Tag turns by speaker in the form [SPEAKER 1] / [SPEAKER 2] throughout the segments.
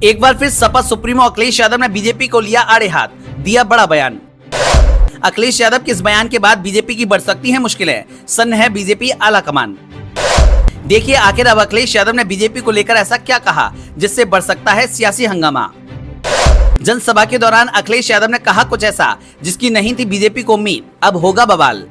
[SPEAKER 1] एक बार फिर सपा सुप्रीमो अखिलेश यादव ने बीजेपी को लिया आड़े हाथ, दिया बड़ा बयान। अखिलेश यादव के इस बयान के बाद बीजेपी की बढ़ सकती हैं मुश्किलें, सन्न है बीजेपी आला कमान। देखिए आखिर अब अखिलेश यादव ने बीजेपी को लेकर ऐसा क्या कहा जिससे बढ़ सकता है सियासी हंगामा। जनसभा के दौरान अखिलेश यादव ने कहा कुछ ऐसा जिसकी नहीं थी बीजेपी को उम्मीद, अब होगा बवाल।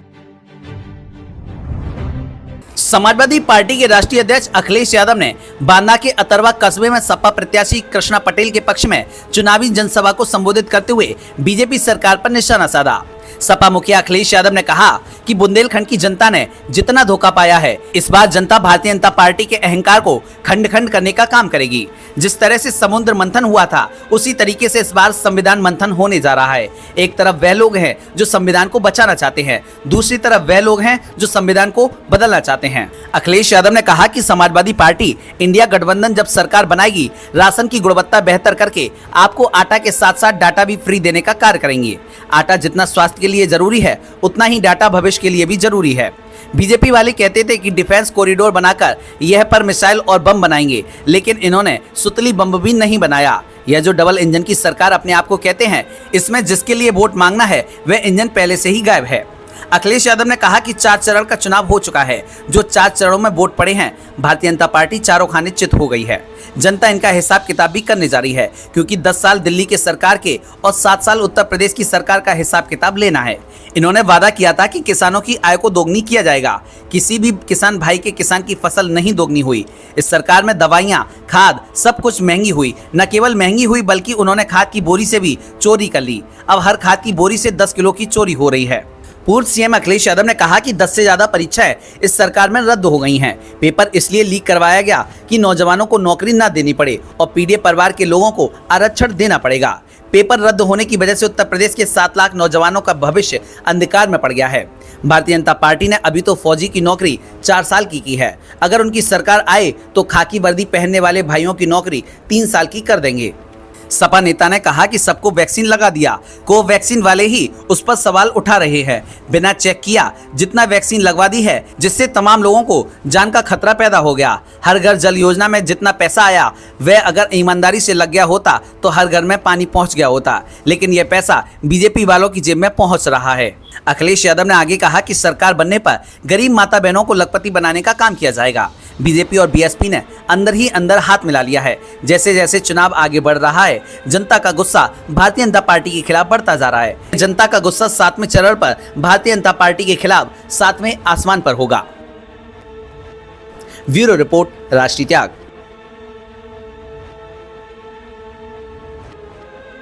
[SPEAKER 1] समाजवादी पार्टी के राष्ट्रीय अध्यक्ष अखिलेश यादव ने बांदा के अतरवा कस्बे में सपा प्रत्याशी कृष्णा पटेल के पक्ष में चुनावी जनसभा को संबोधित करते हुए बीजेपी सरकार पर निशाना साधा। सपा मुखिया अखिलेश यादव ने कहा कि बुंदेलखंड की जनता ने जितना धोखा पाया है, इस बार जनता भारतीय जनता पार्टी के अहंकार को खंड खंड करने का काम करेगी। जिस तरह से समुद्र मंथन हुआ था, उसी तरीके से इस बार संविधान मंथन होने जा रहा है। एक तरफ वह लोग हैं जो संविधान को बचाना चाहते हैं, दूसरी तरफ वह लोग हैं जो संविधान को बदलना चाहते हैं। अखिलेश यादव ने कहा कि समाजवादी पार्टी इंडिया गठबंधन जब सरकार बनाएगी, राशन की गुणवत्ता बेहतर करके आपको आटा के साथ साथ डाटा भी फ्री देने का कार्य करेंगे। आटा जितना स्वास्थ्य के लिए जरूरी है, उतना ही डाटा भविष्य के लिए भी जरूरी है। बीजेपी वाले कहते थे कि डिफेंस कॉरिडोर बनाकर यह पर मिसाइल और बम बनाएंगे, लेकिन इन्होंने सुतली बम भी नहीं बनाया। यह जो डबल इंजन की सरकार अपने आप को कहते हैं, इसमें जिसके लिए वोट मांगना है वह इंजन पहले से ही गायब है। अखिलेश यादव ने कहा कि 4 चरण का चुनाव हो चुका है। जो 4 चरणों में वोट पड़े हैं, भारतीय जनता पार्टी चारों खाने चित हो गई है। जनता इनका हिसाब किताब भी करने जा रही है, क्योंकि 10 साल दिल्ली के सरकार के और 7 साल उत्तर प्रदेश की सरकार का हिसाब किताब लेना है। इन्होंने वादा किया था कि किसानों की आय को दोगुनी किया जाएगा। किसी भी किसान भाई के किसान की फसल नहीं दोगुनी हुई। इस सरकार में दवाइयाँ, खाद सब कुछ महंगी हुई। न केवल महंगी हुई बल्कि उन्होंने खाद की बोरी से भी चोरी कर ली। अब हर खाद की बोरी से 10 किलो की चोरी हो रही है। पूर्व सीएम अखिलेश यादव ने कहा कि 10 से ज्यादा परीक्षाएं इस सरकार में रद्द हो गई हैं। पेपर इसलिए लीक करवाया गया कि नौजवानों को नौकरी न देनी पड़े और पीड़ित परिवार के लोगों को आरक्षण देना पड़ेगा। पेपर रद्द होने की वजह से उत्तर प्रदेश के 7 लाख नौजवानों का भविष्य अंधकार में पड़ गया है। भारतीय जनता पार्टी ने अभी तो फौजी की नौकरी 4 साल की है। अगर उनकी सरकार आए तो खाकी वर्दी पहनने वाले भाइयों की नौकरी 3 साल की कर देंगे। सपा नेता ने कहा कि सबको वैक्सीन लगा दिया, कोवैक्सीन वाले ही उस पर सवाल उठा रहे हैं। बिना चेक किया जितना वैक्सीन लगवा दी है, जिससे तमाम लोगों को जान का खतरा पैदा हो गया। हर घर जल योजना में जितना पैसा आया, वह अगर ईमानदारी से लग गया होता तो हर घर में पानी पहुंच गया होता, लेकिन यह पैसा बीजेपी वालों की जेब में पहुंच रहा है। अखिलेश यादव ने आगे कहा कि सरकार बनने पर गरीब माता बहनों को लखपति बनाने का काम किया जाएगा। बीजेपी और बीएसपी ने अंदर ही अंदर हाथ मिला लिया है। जैसे जैसे चुनाव आगे बढ़ रहा है, जनता का गुस्सा भारतीय जनता पार्टी के खिलाफ बढ़ता जा रहा है। जनता का गुस्सा 7वें चरण पर भारतीय जनता पार्टी के खिलाफ 7वें आसमान पर होगा। ब्यूरो रिपोर्ट, राष्ट्रीय त्याग।